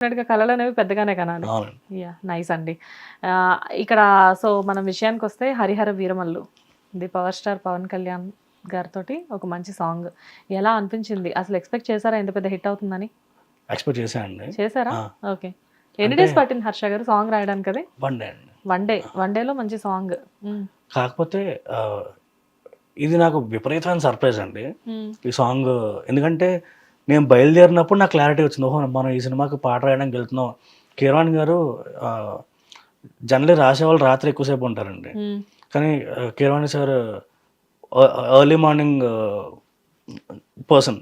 డెఫినెట్‌గా కలలనేవి పెద్దగానే కనాలి. అవునండి. యాహ్! నైస్ అండి. ఇక్కడ సో, మనం విషయానికొస్తే 'హరిహర వీరమల్లు' ఇది పవర్ స్టార్ పవన్ కళ్యాణ్ గారితోటి ఒక మంచి సాంగ్. ఎలా అనిపించింది? అసలు ఎక్స్‌పెక్ట్ చేసారా ఇంత పెద్ద హిట్ అవుతుందని? ఎక్స్‌పెక్ట్ చేశానండి. చేసారా? ఆ! ఓకే. ఎన్ని అంటే డేస్ పట్టింది హర్ష గారు సాంగ్ రాయడానికి అది? వన్ డే అండి. One day. వన్ డేలో మంచి సాంగ్. హ్మ్. కాకపోతే ఇది నాకు విపరీతమైన సర్ప్రైజ్ అండి. హ్మ్. ఈ సాంగ్ ఎందుకంటే నేను బయలుదేరినప్పుడు నాకు క్లారిటీ వచ్చింది. ఓహో! మనం ఈ సినిమాకి పాట రాయడానికి వెళ్తున్నాం. కీరవాణి గారు ఆహ్, జనరల్లీ రాసేవాళ్ళు రాత్రి ఎక్కువ సేపు ఉంటారండి. హ్మ్. కానీ Keeravani sir early morning person.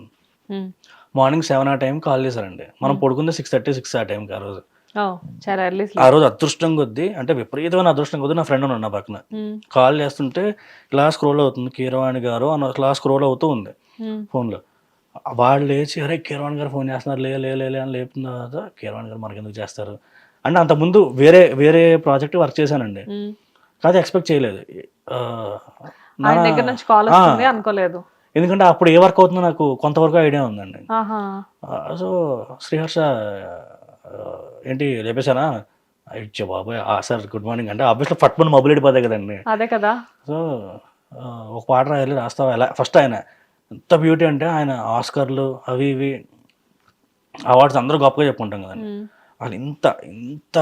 హ్మ్. మార్నింగ్ 7 ఆ టైంకి కాల్ చేశారండి. మనం పడుకుంది 6:30, 6 ఆ టైంకి ఆ రోజు. ఓహ్! చాలా ఎర్లీ ఆ స్లీప్. రోజు అదృష్టం కొద్దీ అంటే విపరీతమైన అదృష్టం కొద్దీ నా ఫ్రెండ్ ఉన్నాడు నా పక్కన. హ్మ్. కాల్ చేస్తుంటే ఇలా స్క్రోల్ అవుతుంది కీరవాణి గారు అని అట్లా స్క్రోల్ అవుతూ ఉంది హ్మ్. ఫోన్‌లో. వాడు లేచి "అరే! కీరవాణి గారు ఫోన్ చేస్తున్నారు. లే లే లే లే" అని లేపిన తర్వాత కీరవాణి గారు మనకెందుకు చేస్తారు? అంటే అంతకుముందు వేరే వేరే ప్రాజెక్ట్ వర్క్ చేశానండి. హ్మ్. కాకపోతే ఎక్స్‌పెక్ట్ చేయలేదు. ఆహ్, నా ఆయన దగ్గర నుంచి కాల్ ఆ! వస్తుంది అనుకోలేదు. ఎందుకంటే అప్పుడు ఏ వర్క్ అవుతుందో నాకు కొంతవరకు ఐడియా ఉందండి. ఆహా! సో, శ్రీహర్ష ఏంటి లేపేసానా? అయ్య బాబోయ్! సార్ గుడ్ మార్నింగ్ అంటే ఆబ్వియస్‌లీ ఫట్మని మబ్బులెడిపోతాయి కదండీ. అదే కదా! సో, ఒక పాట రాయాలి రాస్తావా ఎలా ఫస్ట్ ఆయన ఎంత బ్యూటీ అంటే ఆయన ఆస్కార్‌లు అవి ఇవి అవార్డ్స్ అందరూ గొప్పగా చెప్పుకుంటాం కదండీ. హ్మ్. వాళ్ళు ఇంత ఇంత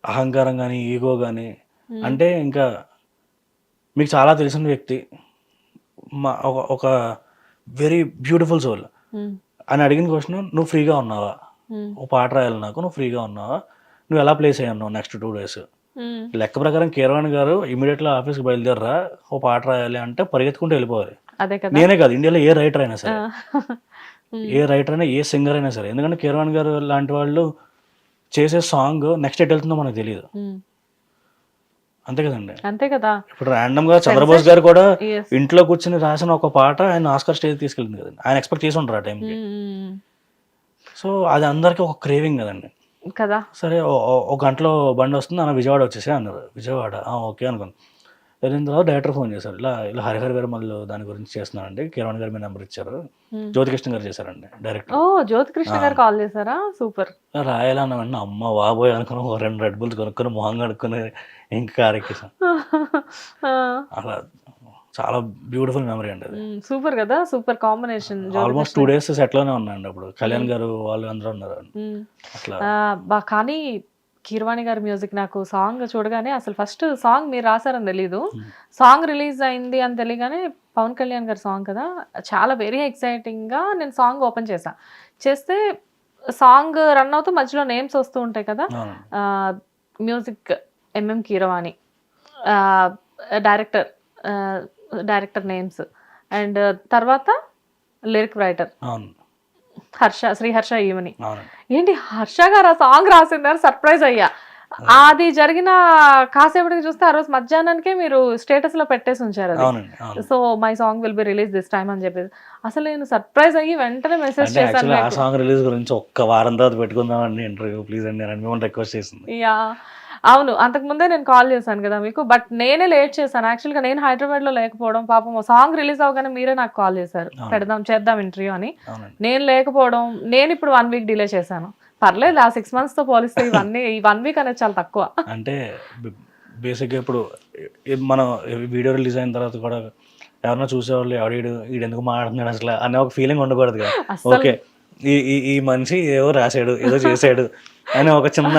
అహంకారం గాని, ఈగో గాని హ్మ్. అంటే ఇంకా మీకు చాలా తెలిసిన వ్యక్తి. ఒక ఒక వెరీ బ్యూటిఫుల్ సోల్. హ్మ్. అని అడిగిన క్వెషన్ "నువ్వు ఫ్రీగా ఉన్నావా? హ్మ్. ఓ పాట రాయాలి నాకు. నువ్వు ఫ్రీగా ఉన్నావా? నువ్వు ఎలా ప్లేస్ అయ్యున్నావు నెక్స్ట్ 2 డేస్?" హ్మ్. లెక్క ప్రకారం కీరవాణి గారు ఇమ్మీడియేట్‌గా ఆఫీస్‌కి బయలుదేరరా, ఓ పాట రాయాలి అంటే పరిగెత్తుకుంటూ వెళ్ళిపోవాలి. అదే కదా! నేనే కాదు ఇండియాలో ఏ రైటర్ అయినా ఆ! సరే. హ్మ్. ఏ రైటర్ అయినా, ఏ సింగర్ అయినా సరే. ఎందుకంటే కీరవాణి గారు లాంటి వాళ్ళు చేసే సాంగ్ నెక్స్ట్ ఎటెళ్తుందో మనకు తెలీదు. హ్మ్. అంతే కదండీ! అంతే కదా! ఇప్పుడు ర్యాండమ్‌గా చంద్రబోస్ సెన్సేషన్ గారు కూడా యెస్. ఇంట్లో కూర్చొని రాసిన ఒక పాట ఆయన ఆస్కార్ స్టేజ్‌కి తీసుకెళ్ళింది కదండీ! ఆయన ఎక్స్‌పెక్ట్ చేసి ఉండరు ఆ టైంకి. హ్మ్. హ్మ్. సో, అది అందరికి ఒక క్రేవింగ్ కదండీ! కదా! సరే ఒక గంటలో బండొస్తుంది అన్న విజయవాడ వచ్చేసేయి అన్నారు. విజయవాడ ఓకే అనుకున్నాను. వెళ్ళిన తర్వాత డైరెక్టర్ ఫోన్ చేశారు. ఇలా ఇలా 'హరిహర వీరమల్లు' దాని గురించి చేస్తున్నానండి. కీరవాణి గారు మీ నెంబర్ ఇచ్చారు. హ్మ్. జ్యోతికృష్ణ గారు చేశారండి డైరెక్టర్. ఓహ్! జ్యోతికృష్ణ ఆ! గారు కాల్ చేసారా? సూపర్. రాయాలన్న వెంటనే అమ్మ బాబోయ్! అనుకుని ఓ 2 రెడ్ బుల్స్ కొనుక్కొని మొహం కడుక్కొని ఇంక కారెక్కేసాం. ఆ! అలా చాలా బ్యూటిఫుల్ మెమరీ అండి అది. హ్మ్. సూపర్ కదా! Super combination almost Jyothi Krishna. 2 days సెట్‌లోనే ఉన్నానండి అప్పుడు. హ్మ్. కళ్యాణ్ గారు వాళ్ళు అందరూ ఉన్నారు. హ్మ్. అట్లా కానీ కీరవాణి గారి మ్యూజిక్ నాకు సాంగ్ చూడగానే అసలు ఫస్ట్ సాంగ్ మీరు రాసారని తెలీదు. హ్మ్. సాంగ్ రిలీజ్ అయింది అని తెలియగానే పవన్ కళ్యాణ్ గారి సాంగ్ కదా! చాలా వెరీ ఎక్సైటింగ్‌గా నేను సాంగ్ ఓపెన్ చేశా. చేస్తే సాంగ్ రన్ అవుతూ మధ్యలో నేమ్స్ వస్తూ ఉంటాయి కదా! అవునండి. ఆహ్, మ్యూజిక్ ఎంఎం కీరవాణి. ఆహ్, డైరెక్టర్ ఆహ్, డైరెక్టర్ నేమ్స్ అండ్ తర్వాత లిరిక్ రైటర్ అవును. శ్రీహర్ష ఈవని. అవునండి. ఏంటి 'హర్ష' గారు ఆ సాంగ్ రాసిందని సర్ప్రైజ్ అయ్యా. అది జరిగిన కాసేపటికి చూస్తే ఆ రోజు మధ్యాహ్నానికే మీరు స్టేటస్‌లో పెట్టేసి ఉంచారది. అవునండి. అవును. So, my song will be release this time అని చెప్పేసి. అసలు నేను సర్ప్రైజ్ అయ్యి వెంటనే మెసేజ్ అంటే చేశాను యాక్చువల్లీ ఆ మీకు. సాంగ్ రిలీజ్ గురించి ఒక్క వారం తర్వాత పెట్టుకుందామండి ఇంటర్వ్యూ ప్లీజ్ అండి అని మిమ్మల్ని రిక్వెస్ట్ చేసింది. యాహ్! అవును. అంతకుముందే నేను కాల్ చేశాను కదా మీకు. బట్ నేనే లేట్ చేశాను. యాక్చువల్‌గా నేను హైదరాబాద్‌లో లేకపోవడం పాపం సాంగ్ రిలీజ్ అవ్వగానే మీరే నాకు కాల్ చేశారు. అవునండి. చేద్దాం ఇంటర్వ్యూ అని. అవునండి. నేను లేకపోవడం నేనిప్పుడు 1 వీక్ డిలే చేశాను. పర్లేదు ఆ 6 మంత్స్‌తో పోలిస్తే ఈ 1 వీక్ అనేది చాలా తక్కువ. అంటే బే బేసిక్‌గా ఇప్పుడు మనం వీడియో రిలీజ్ అయిన తర్వాత కూడా ఎవరైనా చూసేవాళ్ళు ఎవడీడు ఈడెందుకు మాట్లాడుతున్నాడు అసల అనే ఒక ఫీలింగ్ ఉండకూడదుగా. అస్సలు ఓకే. ఈ ఈ ఈ మనిషి ఏదో రాసాడు, ఏదో చేసాడు అని ఒక చిన్న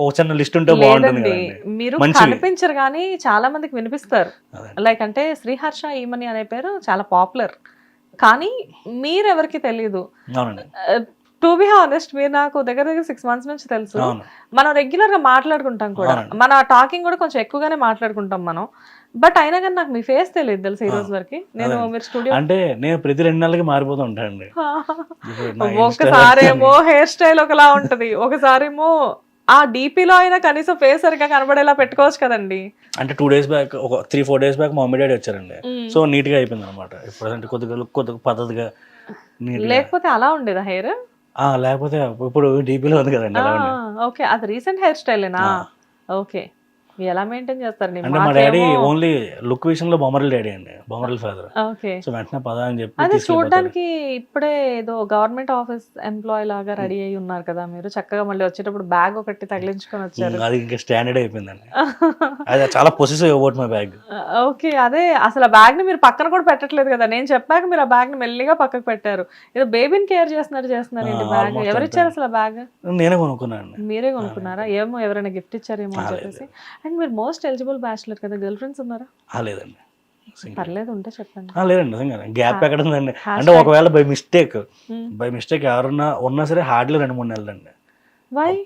ఒక చిన్న లిస్ట్ ఉంటే బావుంటుంది లేదండి. గదండీ. మీరు మంచివి. కనిపించరు గానీ చాలా మందికి వినిపిస్తారు. అదే. లైక్ అంటే శ్రీహర్ష ఈమని అనే పేరు చాలా పాపులర్. కానీ మీరెవరికీ తెలీదు. అవునండి. టు బి హానెస్ట్ మీరు నాకు దగ్గర దగ్గర 6 మంత్స్ నుంచి తెలుసు. అవును. మనం రెగ్యులర్‌గా మాట్లాడుకుంటాం కూడా. అవునండి. మన టాకింగ్ కూడా కొంచెం ఎక్కువగానే మాట్లాడుకుంటాం మనం. బట్ అయినా గాని నాకు మీ ఫేస్ తెలీదు తెలుసా ఈ ఆ! రోజు వరకి. అదే నేను అండి. మీరు స్టూడియో అంటే నేను ప్రతి 2 నెలలకి మారిపోతూ ఉంటానండి. ఇప్పుడు నా ఇన్‌స్టాలో కానీ ఒకసారేమో హెయిర్ స్టైల్ ఒకలా ఉంటది. ఒకసారేమో ఆ డీపీలో అయినా కనీసం ఫేస్ సరిగ్గా కనబడేలా పెట్టుకోవచ్చు కదండీ! అంటే 2 డేస్ బ్యాక్ ఒక 3, 4 డేస్ బ్యాక్ మా మమ్మీ డాడీ వచ్చారండి. హ్మ్. సో, నీట్‌గా అయిపోయిందనమాట. ప్రెజెంట్ కొద్దిగా లుక్ కొద్దిగా పద్ధతిగా, నీట్‌గా. లేకపోతే అలా ఉండేదా హెయిర్? లేకపోతే ఇప్పుడు డీపీలో ఉంది కదండీ ఆ! అలానే. ఓకే. అది రీసెంట్ హెయిర్ స్టైలేనా? ఆ! ఓకే. ఎలా మెయింటైన్ చేస్తారు అంటే మా డాడీ ఓన్లీ లుక్ విషయంలో బొమ్మరల్ డాడీ అండి, బొమ్మరల్ ఫాదర్. ఓకే. సో వెంటనే పద అని చెప్పి అదే చూడడానికి ఇప్పుడే ఏదో గవర్నమెంట్ ఆఫీస్ ఎంప్లాయ్ లాగా రెడీ అయ్యి ఉన్నారు కదా మీరు, చక్కగా మళ్ళీ వచ్చేటప్పుడు బ్యాగ్ ఒకటి తగిలించుకొని వచ్చారు. అది ఇంకా స్టాండర్డ్ అయిపోయిందండి. అది చాలా possessive about my bag. Okay. అదే అసలు ఆ బ్యాగ్ ని మీరు పక్కన కూడా పెట్టట్లేదు కదా, నేను చెప్పాక మీరు ఆ బ్యాగ్ ని మెల్లిగా పక్కకు పెట్టారు. ఏదో బేబీని కేర్ చేస్తున్నారు ఏంటి బ్యాగ్? ఎవరు ఇచ్చారు అసలు ఆ బ్యాగ్? నేనే కొనుక్కున్నాను. మీరే కొనుక్కున్నారా? ఏమో ఎవరైనా గిఫ్ట్ ఇచ్చారేమో అని చెప్పేసి. అండ్ మీరు మోస్ట్ ఎలిజిబుల్ బ్యాచులర్ కదా, గర్ల్ ఫ్రెండ్స్ ఉన్నారా? లేదండి. పర్లేదు ఉంటే చెప్పండి. లేదండి నిజంగా గ్యాప్ ఎక్కడ ఉందండి. అంటే ఒకవేళ బై మిస్టేక్ ఎవరన్నా ఉన్నా సరే హార్డ్లీ 2-3 నెలలు అండి.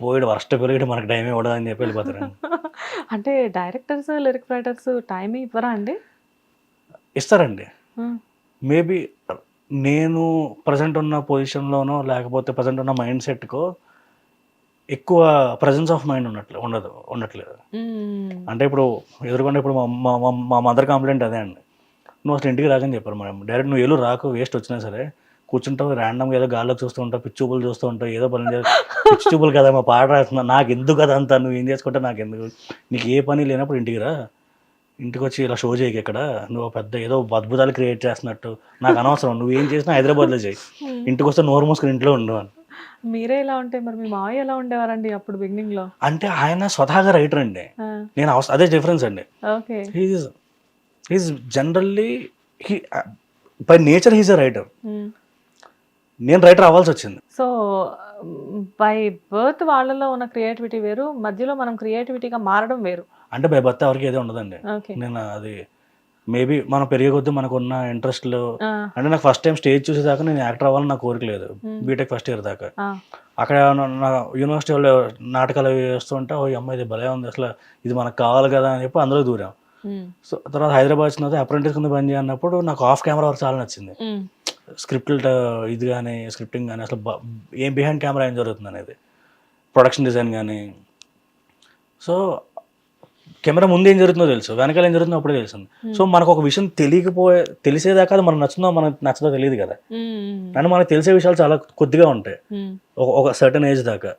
పోయిడు వర్స్ట్ పెరిగి మనకు టైం ఇవ్వడం అని చెప్పి వెళ్ళిపోతారండి. అంటే డైరెక్టర్స్, లిరిక్ రైటర్స్ టైం ఇవ్వరా అండి? ఇస్తారండి. మేబీ నేను ప్రజెంట్ ఉన్న పొజిషన్లోనో లేకపోతే ప్రజెంట్ ఉన్న మైండ్ సెట్కో ఎక్కువ ప్రజెన్స్ ఆఫ్ మైండ్ ఉండట్లేదు. అంటే ఇప్పుడు ఎదురుకుండా ఇప్పుడు మా మదర్ కంప్లైంట్ అదే అండి, నువ్వు అసలు ఇంటికి రాకని చెప్పారు మేడం. డైరెక్ట్ నువ్వు ఏలు రాకు, వేస్ట్ వచ్చినా సరే కూర్చుంటావు, ర్యాండమ్గా ఏదో గాల్లోకి చూస్తూ ఉంటావు, పిచ్చి చూపులు చూస్తూ ఉంటావు, ఏదో పని పిచ్చి చూపులు కదా మా పాట రాస్తున్నా, నాకు ఎందుకు కదా అంతా, నువ్వు ఏం చేసుకుంటే నాకు ఎందుకు, నీకు ఏ పని లేనప్పుడు ఇంటికి రా, ఇంటికి వచ్చి ఇలా షో చేయకు, ఇక్కడ నువ్వు పెద్ద ఏదో అద్భుతాలు క్రియేట్ చేస్తున్నట్టు, నాకు అనవసరం, నువ్వు ఏం చేసినా హైదరాబాద్లో చేయి, ఇంటికి వస్తే నోరు మూసుకుని ఇంట్లో ఉండు అని. మీరే ఇలా ఉంటే మరి మీ మావయ్య ఎలా ఉండేవారండి అప్పుడు బిగినింగ్ లో? అంటే ఆయన స్వతహాగా రైటర్ అండి, నేను అదే డిఫరెన్స్ అండి. He is generally by nature he's a writer, నేను రైటర్ అవ్వాల్సి వచ్చింది. సో బై బర్త్ వాళ్ళలో ఉన్న క్రియేటివిటీ వేరు, మధ్యలో మనం క్రియేటివిటీగా మారడం వేరు. అంటే బై బర్త్ ఎవరికి ఏదో ఉండదండి. నేను అది మేబీ మనం పెరిగే కొద్దీ మనకున్న ఇంట్రెస్ట్లు, అంటే నాకు ఫస్ట్ టైం స్టేజ్ చూసేదాకా నేను యాక్టర్ అవ్వాలని నాకు కోరిక లేదు, బీటెక్ ఫస్ట్ ఇయర్ దాకా. అక్కడ నా యూనివర్సిటీ వాళ్ళు నాటకాలు వేస్తుంటే ఓ అమ్మాయి ఇది భలే ఉంది, అసలు ఇది మనకు కావాలి కదా అని చెప్పి అందులో దూరాం. సో తర్వాత హైదరాబాద్ వచ్చిన అప్రెంటిస్ కింద పని చేయన్నప్పుడు నాకు ఆఫ్ కెమెరా వర్క్ చాలా నచ్చింది. స్క్రిప్ట్ ఇది కానీ స్క్రిప్టింగ్ కానీ అసలు ఏం బిహైండ్ కెమెరా ఏం జరుగుతుంది అనేది, ప్రొడక్షన్ డిజైన్ కానీ. సో కెమెరా ముందు ఏం జరుగుతుందో తెలుసు, వెనకాల ఏం జరుగుతుందో అప్పుడే తెలుస్తుంది. సో మనకు ఒక విషయం తెలిసేదాకా అది మనకు నచ్చుతుందో మనకు నచ్చదో తెలియదు కదా, అంటే మనకు తెలిసే విషయాలు చాలా కొద్దిగా ఉంటాయి ఒక సర్టన్ ఏజ్ దాకా.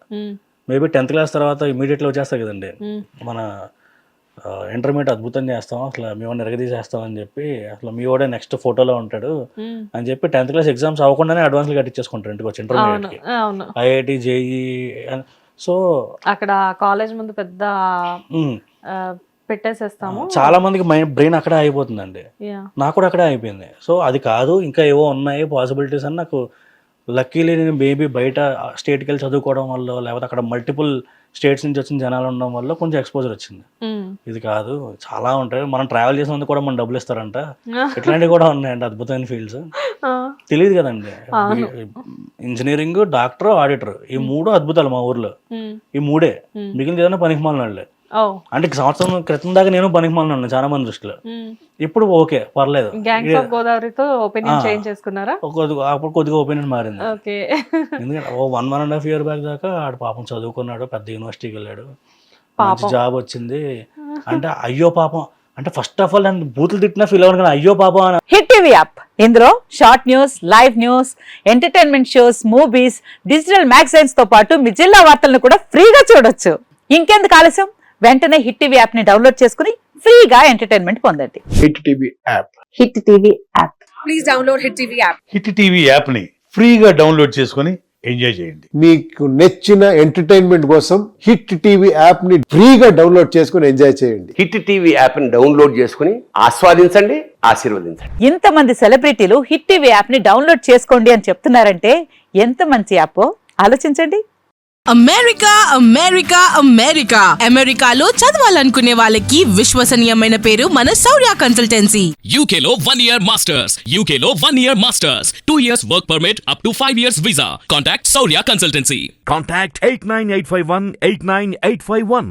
మేబీ 10th క్లాస్ తర్వాత ఇమీడియట్లీ వచ్చేస్తాయి కదండి, మన ఇంటర్మీడియట్ అద్భుతం చేస్తాం, అసలు మీ వాడిని ఎరగదీసేస్తాం అని చెప్పి, అసలు మీ వాడే నెక్స్ట్ ఫోటోలో ఉంటాడు అని చెప్పి 10th క్లాస్ ఎగ్జామ్స్ అవ్వకుండానే అడ్వాన్స్లు కట్టించేసుకుంటారు ఇంటికి వచ్చి ఇంటర్మీడియట్కి, ఐఐటి, జేఈ. సో అక్కడ కాలేజ్ ముందు పెద్ద పెట్టేసేస్తాము. చాలా మందికి బ్రెయిన్ అక్కడే అయిపోతుందండి, నాకు కూడా అక్కడే అయిపోయింది. సో అది కాదు, ఇంకా ఏవో ఉన్నాయి పాసిబిలిటీస్ అని నాకు లక్కీలీ నేను మేబీ బయట స్టేట్కి వెళ్ళి చదువుకోవడం వల్ల, లేకపోతే అక్కడ మల్టిపుల్ స్టేట్స్ నుంచి వచ్చిన జనాలు ఉండడం వల్ల కొంచెం ఎక్స్పోజర్ వచ్చింది. ఇది కాదు చాలా ఉంటాయి, మనం ట్రావెల్ చేసినందుకు కూడా మనం డబ్బులు ఇస్తారంట, ఇట్లాంటివి కూడా ఉన్నాయండి అద్భుతమైన ఫీల్డ్స్. తెలియదు కదండి, ఇంజనీరింగ్, డాక్టర్, ఆడిటర్, ఈ 3 అద్భుతాలు మా ఊర్లో, ఈ 3 మిగిలిన ఏదైనా పనికి మాలిన. అంటే సంవత్సరం క్రితం దాకా నేను పనికి మాలిన చాలా మంది దృష్టిలో, ఇప్పుడు ఓకే పర్లేదు. గోదావరితో ఒపీనియన్ చేంజ్ చేసుకున్నారా? అప్పుడు కొద్దిగా ఒపీనియన్ మారింది. ఎందుకంటే 1.5 year బ్యాక్ దాకా ఆడు పాపం చదువుకున్నాడు, పెద్ద యూనివర్సిటీకి వెళ్ళాడు, మంచి జాబ్ వచ్చింది అంటే అయ్యో పాపం అంటే ఫస్ట్ ఆఫ్ ఆల్ నేను బూతులు తిట్టినా ఫీల్ అవ్వను కానీ అయ్యో పాపం అని. హిట్ టీవీ యాప్, ఇందులో short news, live news, entertainment shows, movies, digital magazines తో పాటు మీ జిల్లా వార్తలను కూడా ఫ్రీగా చూడొచ్చు. ఇంకెందుకు ఆలస్యం, వెంటనే హిట్ టీవీ యాప్ ని డౌన్లోడ్ చేసుకుని ఫ్రీగా ఎంటర్టైన్మెంట్ పొందండి. Hit TV app, hit TV app, please download hit TV app. Hit TV app ని ఫ్రీగా డౌన్లోడ్ చేసుకుని ఎంజాయ్ చేయండి. మీకు నచ్చిన ఎంటర్టైన్మెంట్ కోసం హిట్ టీవీ యాప్ ని ఫ్రీగా డౌన్లోడ్ చేసుకుని ఎంజాయ్ చేయండి. హిట్ టీవీ యాప్ ని డౌన్లోడ్ చేసుకుని ఆస్వాదించండి, ఆశీర్వదించండి. ఇంతమంది సెలబ్రిటీలు హిట్ టీవీ యాప్ ని డౌన్లోడ్ చేసుకోండి అని చెప్తున్నారంటే ఎంత మంచి యాప్ ఆలోచించండి. అమెరికా అమెరికా అమెరికా అమెరికాలో చదవాలనుకునే వాళ్ళకి విశ్వసనీయమైన పేరు మన శౌర్య కన్సల్టెన్సీ. UK లో 1 year masters, UK లో 1 year masters, 2 years work permit up to 5 years visa. Contact Saurya Consultancy. Contact 89851 89851.